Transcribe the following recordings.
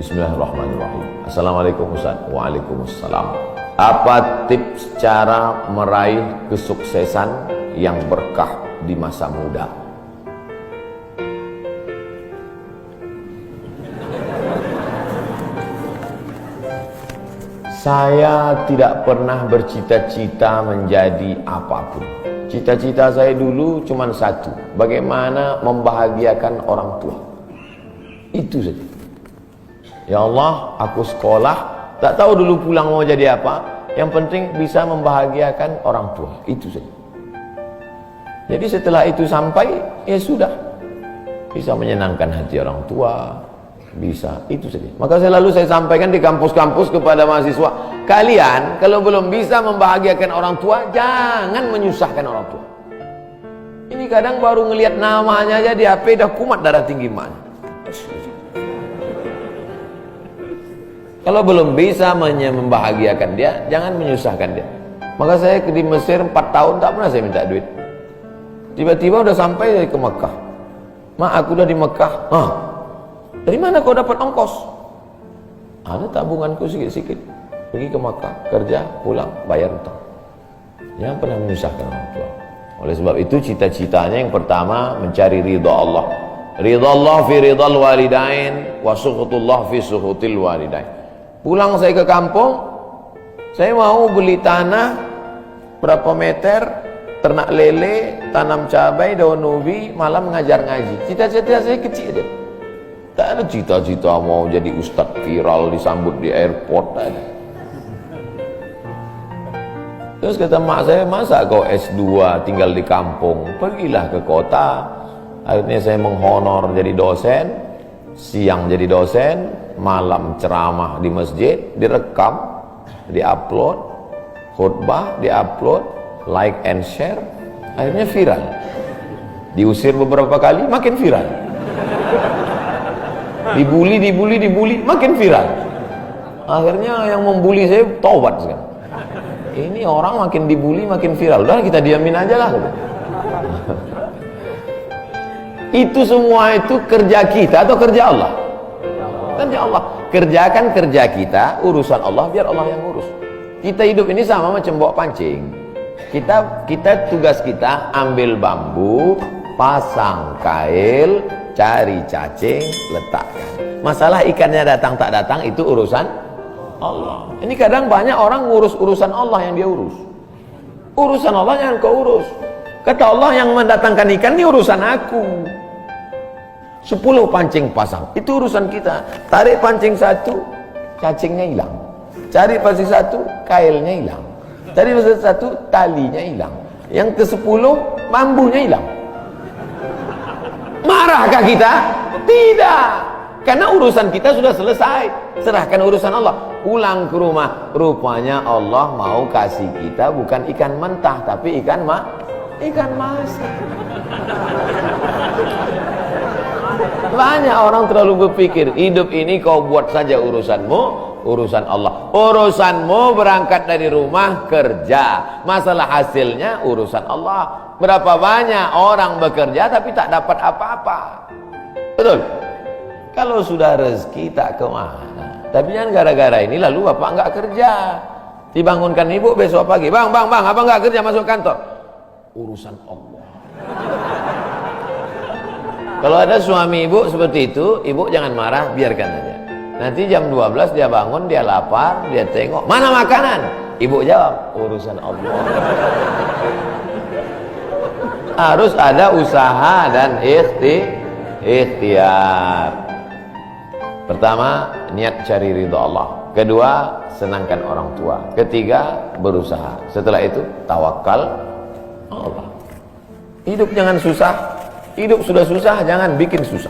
Bismillahirrahmanirrahim. Assalamualaikum Ustaz. Waalaikumsalam. Apa tips cara meraih kesuksesan yang berkah di masa muda? Saya tidak pernah bercita-cita menjadi apapun. Cita-cita saya dulu cuma satu, bagaimana membahagiakan orang tua. Itu saja. Ya Allah, aku sekolah, tak tahu dulu pulang mau jadi apa. Yang penting bisa membahagiakan orang tua. Itu saja. Jadi setelah itu sampai, ya sudah. Bisa menyenangkan hati orang tua. Bisa, itu saja. Maka selalu saya sampaikan di kampus-kampus kepada mahasiswa, kalian kalau belum bisa membahagiakan orang tua, jangan menyusahkan orang tua. Ini kadang baru ngelihat namanya aja di HP dah kumat darah tinggi mana. Kalau belum bisa membahagiakan dia, jangan menyusahkan dia. Maka saya di Mesir 4 tahun tak pernah saya minta duit. Tiba-tiba udah sampai dari ke Mekah. Mak, aku udah di Mekah. Dari mana kau dapat ongkos? Ada tabunganku sikit-sikit. Pergi ke Makkah, kerja, pulang, bayar hutang. Jangan pernah menyusahkan orang tua. Oleh sebab itu cita-citanya yang pertama mencari ridha Allah. Ridha Allah fi ridhal walidain wa sukhutullah fi sukhutil walidain. Pulang saya ke kampung, saya mau beli tanah berapa meter, ternak lele, tanam cabai, daun ubi, malam mengajar ngaji. Cita-cita saya kecil aja. Tak ada cita-cita mau jadi ustadz viral disambut di airport, tak ada. Terus kata mak saya, masa kau S2 tinggal di kampung, pergilah ke kota. Akhirnya saya menghonor jadi dosen, siang jadi dosen, malam ceramah di masjid, direkam, diupload, khutbah diupload, like and share, akhirnya viral. Diusir beberapa kali, makin viral. Dibully, makin viral. Akhirnya yang membuli saya taubat sekarang. Ini orang makin dibully makin viral. Udah kita diamin aja lah. Itu semua itu kerja kita atau kerja Allah? Kerja Allah. Kerjakan kerja kita, urusan Allah biar Allah yang urus. Kita hidup ini sama macam bawa pancing. Kita tugas kita ambil bambu, pasang kail, cari cacing, letakkan. Masalah ikannya datang tak datang itu urusan Allah. Ini kadang banyak orang ngurus urusan Allah yang dia urus. Urusan Allah yang kau urus. Kata Allah, yang mendatangkan ikan ini urusan aku. 10 pancing pasang, itu urusan kita. Tarik pancing 1, cacingnya hilang. Cari pancing 1, kailnya hilang. Cari pancing 1, talinya hilang. Yang ke-10, bambunya hilang. Marahkah kita? Tidak. Karena urusan kita sudah selesai. Serahkan urusan Allah. Pulang ke rumah. Rupanya Allah mau kasih kita bukan ikan mentah, tapi ikan masak. Banyak orang terlalu berpikir, hidup ini kau buat saja urusanmu, urusan Allah. Urusanmu berangkat dari rumah, kerja. Masalah hasilnya urusan Allah. Berapa banyak orang bekerja tapi tak dapat apa-apa. Betul? Kalau sudah rezeki tak kemana. Tapi jangan gara-gara ini lalu bapak enggak kerja. Dibangunkan ibu besok pagi, bang, abang enggak kerja masuk kantor. Urusan Allah. Kalau ada suami ibu seperti itu, ibu jangan marah, biarkan aja. Nanti jam 12 dia bangun, dia lapar, dia tengok, mana makanan? Ibu jawab, urusan Allah. Harus ada usaha dan ikhtiar. Pertama, niat cari ridha Allah. Kedua, senangkan orang tua. Ketiga, berusaha. Setelah itu, tawakal Allah. Hidup jangan susah. Hidup sudah susah, jangan bikin susah.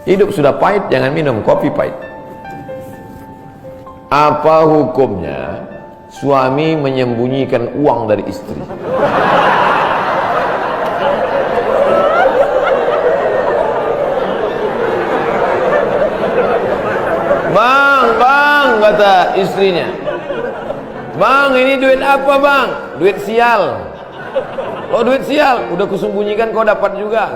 Hidup sudah pahit, jangan minum kopi pahit. Apa hukumnya suami menyembunyikan uang dari istri? Bang, kata istrinya. Bang, ini duit apa bang? Duit sial. Oh, duit sial, udah kusembunyikan kau dapat juga.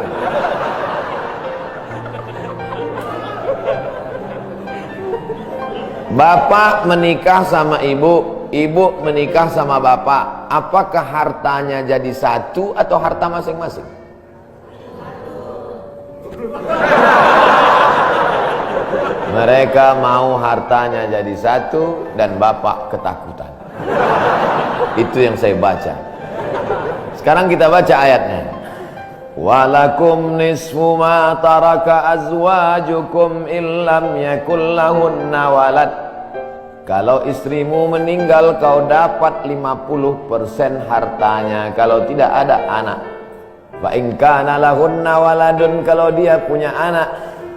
Bapak menikah sama ibu, ibu menikah sama bapak, apakah hartanya jadi satu atau harta masing-masing? Mereka mau hartanya jadi satu dan bapak ketakutan. Itu yang saya baca. Sekarang kita baca ayatnya. Walakum nisfu ma taraka azwajukum illam yakul lahunna walad. Kalau istrimu meninggal kau dapat 50% hartanya kalau tidak ada anak. Fa in kana lahunna waladun, kalau dia punya anak,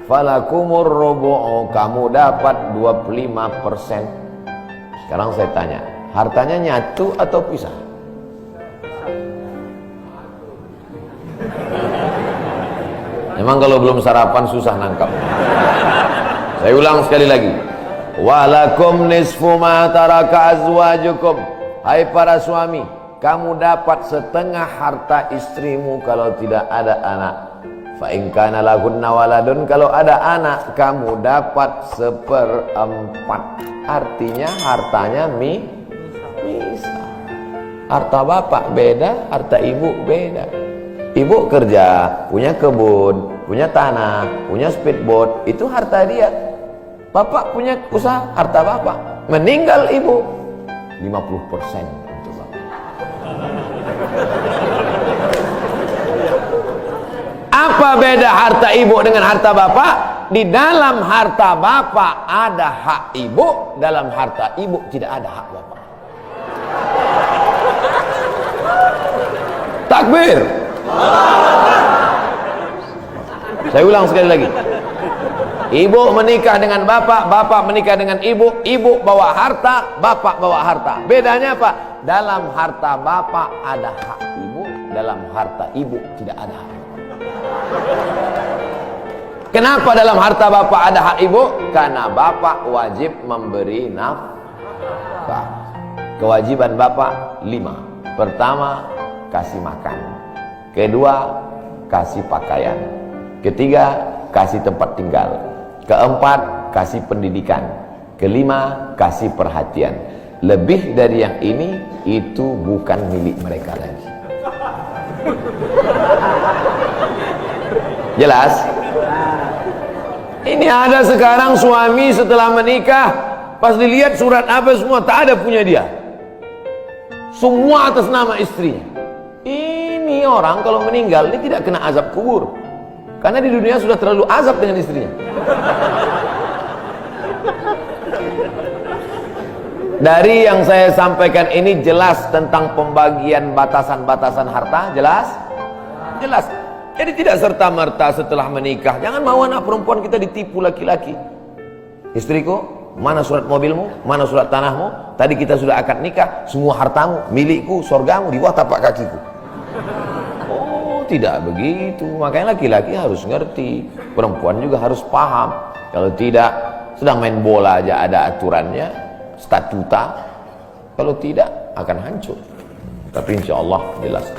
falakumur rubu'u, kamu dapat 25%. Sekarang saya tanya, hartanya nyatu atau pisah? Memang kalau belum sarapan susah nangkap. Saya ulang sekali lagi. Walakum nisfu ma taraka azwajukum. Hai para suami, kamu dapat setengah harta istrimu kalau tidak ada anak. Fa in kana lahunna waladun, kalau ada anak kamu dapat 1/4. Artinya hartanya misal. Harta bapak beda, harta ibu beda. Ibu kerja, punya kebun, punya tanah, punya speedboat, itu harta dia. Bapak punya usaha, harta bapak. Meninggal ibu, 50% untuk bapak. Apa beda harta ibu dengan harta bapak? Di dalam harta bapak ada hak ibu, dalam harta ibu tidak ada hak bapak. Takbir. Saya ulang sekali lagi. Ibu menikah dengan bapak, bapak menikah dengan ibu, ibu bawa harta, bapak bawa harta. Bedanya apa? Dalam harta bapak ada hak ibu, dalam harta ibu tidak ada hak. Kenapa dalam harta bapak ada hak ibu? Karena bapak wajib memberi nafkah. Kewajiban bapak 5. Pertama, kasih makan. Kedua, kasih pakaian. Ketiga, kasih tempat tinggal. Keempat, kasih pendidikan. Kelima, kasih perhatian. Lebih dari yang ini, itu bukan milik mereka lagi. Jelas? Ini ada sekarang suami setelah menikah, pas dilihat surat apa semua, tak ada punya dia. Semua atas nama istrinya. Ini orang kalau meninggal, dia tidak kena azab kubur. Karena di dunia sudah terlalu azab dengan istrinya. Dari yang saya sampaikan ini jelas tentang pembagian batasan-batasan harta, jelas? Jelas. Jadi tidak serta-merta setelah menikah, jangan mau anak perempuan kita ditipu laki-laki. Istriku, mana surat mobilmu, mana surat tanahmu, tadi kita sudah akad nikah, semua hartamu, milikku, surgamu di bawah tapak kakiku. Oh, tidak begitu. Makanya laki-laki harus ngerti, perempuan juga harus paham. Kalau tidak, sedang main bola aja ada aturannya, statuta. Kalau tidak, akan hancur. Tapi insya Allah jelas.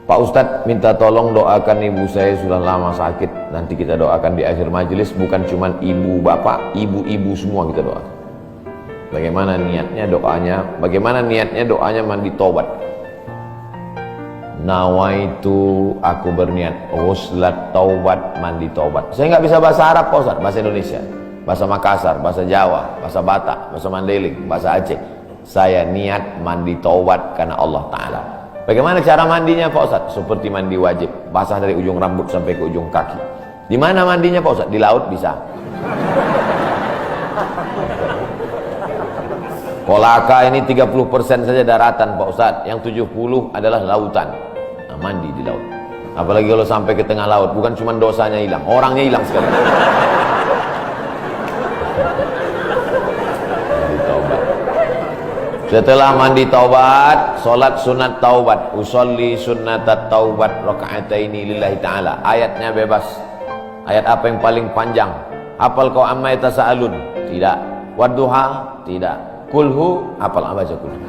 Pak Ustadz minta tolong doakan ibu saya sudah lama sakit. Nanti kita doakan di akhir majelis. Bukan cuma ibu bapak, ibu-ibu semua kita doakan. Bagaimana niatnya doanya? Bagaimana niatnya doanya mandi taubat? Nawaitu, aku berniat ghuslat taubat, mandi taubat. Saya nggak bisa bahasa Arab Pak Ustadz, bahasa Indonesia, bahasa Makassar, bahasa Jawa, bahasa Batak, bahasa Mandailing, bahasa Aceh. Saya niat mandi taubat karena Allah Ta'ala. Bagaimana cara mandinya Pak Ustadz? Seperti mandi wajib, basah dari ujung rambut sampai ke ujung kaki. Di mana mandinya Pak Ustadz? Di laut bisa. Kolaka ini 30% saja daratan Pak Ustadz, yang 70 adalah lautan. Nah, mandi di laut. Apalagi kalau sampai ke tengah laut, bukan cuma dosanya hilang, orangnya hilang sekali. Setelah mandi taubat, solat sunat taubat, usolli sunnatat taubat raka'ataini lillahi ta'ala. Ayatnya bebas. Ayat apa yang paling panjang? Hafal kau amma yatasaalun? Tidak. Wadduha? Tidak. Kulhu? Hafal baca kulhu.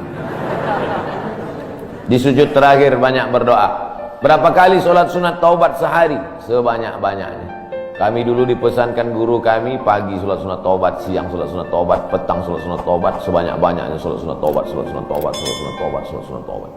Di sujud terakhir banyak berdoa. Berapa kali solat sunat taubat sehari? Sebanyak-banyaknya. Kami dulu dipesankan guru kami, pagi sholat sunat taubat, siang sholat sunat taubat, petang sholat sunat taubat, sebanyak-banyaknya sholat sunat taubat, sholat sunat taubat, sholat sunat taubat, sholat sunat taubat.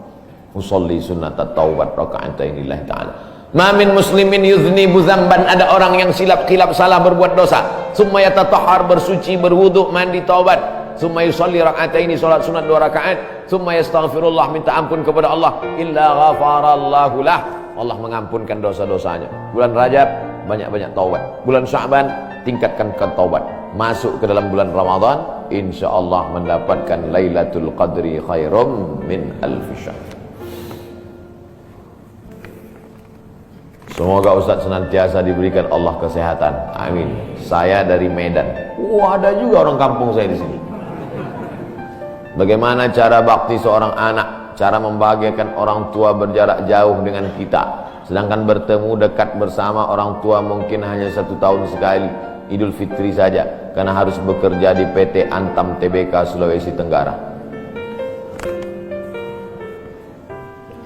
Usolli sunat taubat raka'atain lillahi ta'ala. Ma min muslimin yudhnibu dzamban, ada orang yang silap salah berbuat dosa, summa yatatahhar, bersuci, berwudu, mandi, taubat, summa yusolli raka'ataini, sholat sunat 2 rakaat, summa yastaghfirullah, minta ampun kepada Allah, illa ghafarallahu lah, Allah mengampunkan dosa-dosanya. Bulan Rajab banyak-banyak taubat, bulan Sya'ban tingkatkan taubat, masuk ke dalam bulan Ramadan insyaallah mendapatkan Lailatul Qadri khairum min alfi syahr. Semoga Ustaz senantiasa diberikan Allah kesehatan, amin. Saya dari Medan. Ada juga orang kampung saya di sini. Bagaimana cara bakti seorang anak, cara membahagiakan orang tua berjarak jauh dengan kita, sedangkan bertemu dekat bersama orang tua mungkin hanya 1 tahun sekali, Idul Fitri saja, karena harus bekerja di PT Antam Tbk Sulawesi Tenggara.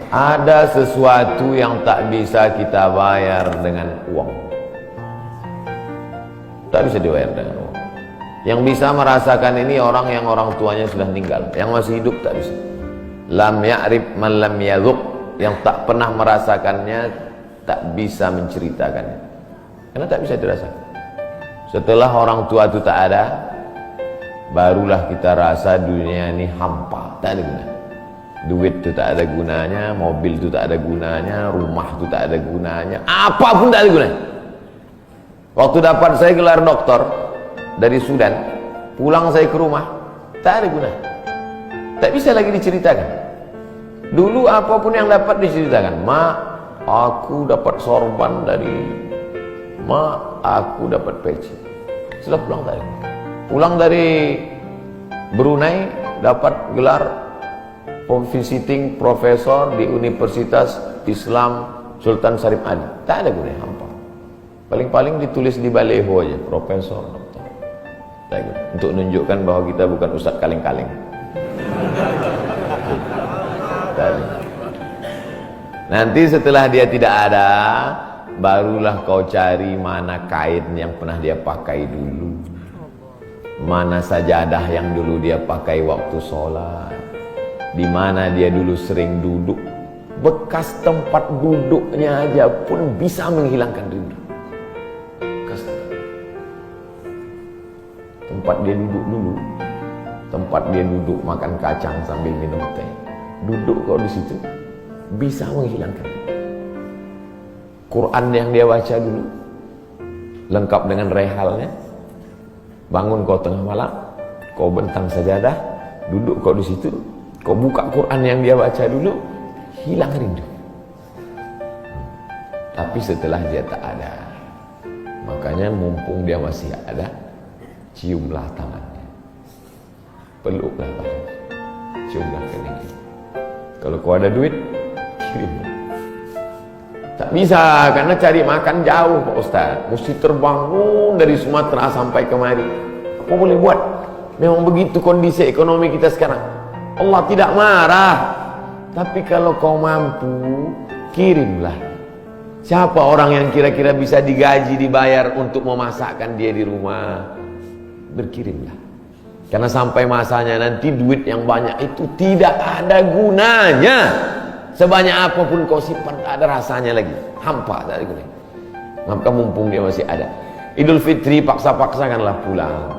Ada sesuatu yang tak bisa kita bayar dengan uang, tak bisa dibayar dengan uang. Yang bisa merasakan ini orang yang orang tuanya sudah meninggal, yang masih hidup tak bisa. Lam ya'rif man lam yadhuq, yang tak pernah merasakannya tak bisa menceritakannya, karena tak bisa dirasakan. Setelah orang tua itu tak ada, barulah kita rasa dunia ini hampa, tak ada guna. Duit itu tak ada gunanya, mobil itu tak ada gunanya, rumah itu tak ada gunanya, apapun tak ada gunanya. Waktu dapat saya gelar doktor dari Sudan, pulang saya ke rumah, tak ada gunanya, tak bisa lagi diceritakan. Dulu apapun yang dapat diceritakan, mak, aku dapat sorban dari mak, aku dapat peci. Setelah pulang tadi, pulang dari Brunei dapat gelar visiting profesor di Universitas Islam Sultan Syarif Ali, tak ada gunanya, hampa. Paling-paling ditulis di baleho aja, profesor, doktor. Tak ada, untuk menunjukkan bahwa kita bukan ustadz kaleng-kaleng. Nanti setelah dia tidak ada, barulah kau cari mana kain yang pernah dia pakai dulu, mana sajadah yang dulu dia pakai waktu sholat, di mana dia dulu sering duduk. Bekas tempat duduknya aja pun bisa menghilangkan rindu. Bekas tempat dia duduk dulu, tempat dia duduk makan kacang sambil minum teh, duduk kau di situ bisa menghilangkan. Quran yang dia baca dulu lengkap dengan rehalnya, bangun kau tengah malam, kau bentang sajadah, duduk kau di situ, kau buka Quran yang dia baca dulu, hilang rindu. Tapi setelah dia tak ada, makanya mumpung dia masih ada, ciumlah tangannya, peluklah tangannya, ciumlah keningnya. Kalau kau ada duit, kirim. Tak bisa, karena cari makan jauh Pak Ustaz, mesti terbangun dari Sumatera sampai kemari. Apa boleh buat? Memang begitu kondisi ekonomi kita sekarang. Allah tidak marah, tapi kalau kau mampu, kirimlah. Siapa orang yang kira-kira bisa digaji, dibayar untuk memasakkan dia di rumah, berkirimlah. Karena sampai masanya nanti duit yang banyak itu tidak ada gunanya. Sebanyak apapun kau simpan, tak ada rasanya lagi, hampa, tak ada gunanya. Maka mumpung dia masih ada, Idul Fitri paksa-paksakanlah pulang.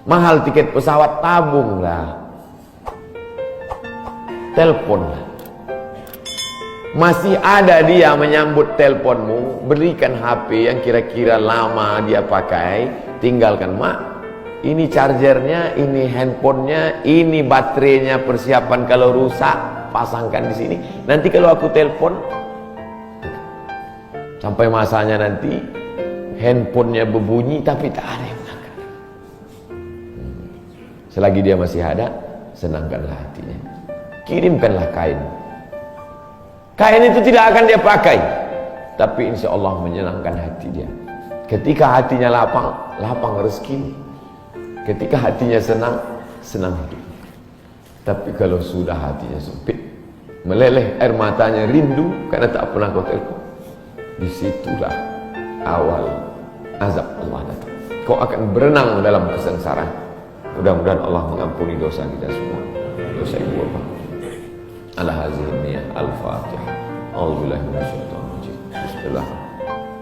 Mahal tiket pesawat, tabunglah, teleponlah. Masih ada dia menyambut teleponmu, berikan HP yang kira-kira lama dia pakai, tinggalkan. Mak, ini chargernya, ini handphonenya, ini baterainya, persiapan kalau rusak pasangkan di sini. Nanti kalau aku telepon, sampai masanya nanti handphonenya berbunyi tapi tak ada yang mengangkat. Selagi dia masih ada, senangkanlah hatinya, kirimkanlah kain. Kain itu tidak akan dia pakai, tapi insya Allah menyenangkan hati dia. Ketika hatinya lapang, lapang rezeki. Ketika hatinya senang, senang hidup. Tapi kalau sudah hatinya sempit, meleleh air matanya rindu karena tak pernah kau telepon, disitulah awal azab Allah datang. Kau akan berenang dalam kesengsaraan. Mudah-mudahan Allah mengampuni dosa kita semua. Dosa ibu bapak. Ala hazihi niyah al-Fatihah. A'udzubillahi minasyaitonir rajim. Bismillah.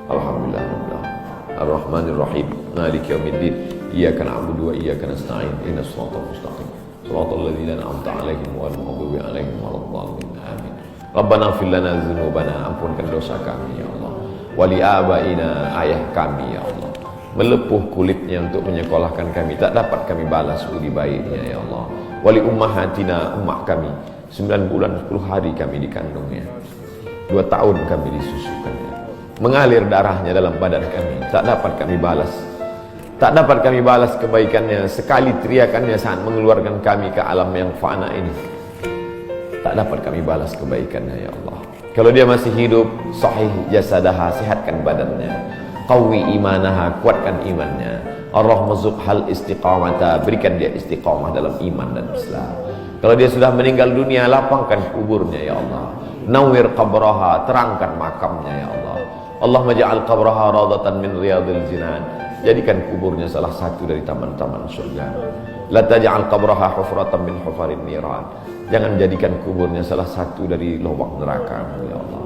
Alhamdulillah rabbil alamin. Ar-Rahmanir Rahim. Maliki yaumiddin. Iyyaka na'budu wa iyyaka nasta'in. Ihdinas siratal mustaqim. Shiratal ladzina an'amta 'alaihim ghairil maghdubi 'alaihim waladdallin. Amin. Rabbana ighfir lana dzunubana, ampunkan dosa kami ya Allah. Wali abaina, ayah kami ya Allah. Melepuh kulitnya untuk menyekolahkan kami, tak dapat kami balas budi baiknya ya Allah. Wali ummahatina, ummah kami, 9 bulan 10 hari kami dikandungnya, 2 tahun kami disusukannya, mengalir darahnya dalam badan kami, tak dapat kami balas. Tak dapat kami balas kebaikannya, sekali teriakannya saat mengeluarkan kami ke alam yang fana ini. Tak dapat kami balas kebaikannya ya Allah. Kalau dia masih hidup, sahih jasadaha, sehatkan badannya. Qawi imanaha, kuatkan imannya. Ar-rahmazuk hal istiqamata, berikan dia istiqamah dalam iman dan Islam. Kalau dia sudah meninggal dunia, lapangkan kuburnya ya Allah. Nawwir qabraha, terangkan makamnya ya Allah. Allahumma ja'al qabraha radatan min riyadil jinan. Jadikan kuburnya salah satu dari taman-taman surga. La taj'al qabraha hufratan min hufarin niran. Jangan jadikan kuburnya salah satu dari lubang neraka ya Allah.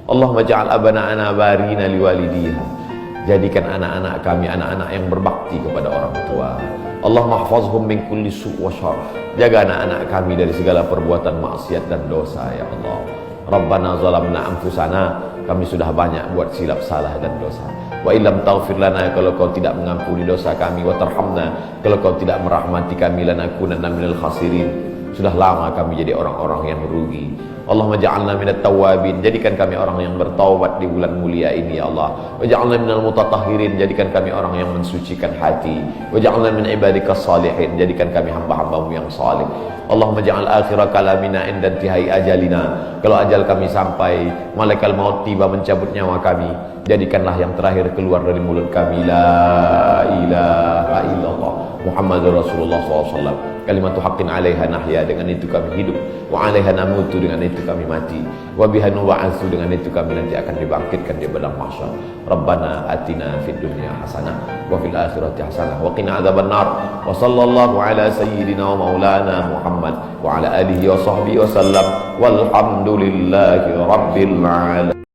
Allahumma ja'al abana'ana barina liwalidiha. Jadikan anak-anak kami anak-anak yang berbakti kepada orang tua. Allahumma hafazhum min kulli su' wa syarr. Jaga anak-anak kami dari segala perbuatan maksiat dan dosa ya Allah. Rabbana zalamna anfusana, kami sudah banyak buat silap salah dan dosa. Wa illam taghfir lana, kalau kau tidak mengampuni dosa kami, wa tarhamna, kalau kau tidak merahmati kami, lanakunanna minal khasirin, sudah lama kami jadi orang-orang yang merugi. Allahumma ja'alna minat tawabin, jadikan kami orang yang bertaubat di bulan mulia ini ya Allah. Wa ja'alna minal mutatahhirin, jadikan kami orang yang mensucikan hati. Wa ja'alna min ibadikas salihin, jadikan kami hamba-hambamu yang saleh. Allahumma ja'al akhira kalamina inda intihai ajalina, kalau ajal kami sampai, malaikat maut tiba mencabut nyawa kami, jadikanlah yang terakhir keluar dari mulut kami la ilaha illallah Muhammadur Rasulullah SAW. Kalimatu haqqin 'alaiha nahya, dengan itu kami hidup, wa 'alaiha namutu, dengan itu kami mati, wa biha nub'atsu, dengan itu kami nanti akan dibangkitkan di padang mahsyar. Rabbana atina fid dunya hasanah wa fil akhirati hasanah wa qina adzabannar. Wa sallallahu ala sayyidina wa maulana Muhammad wa ala alihi wa sahbihi wa sallam. Walhamdulillahi rabbil alamin.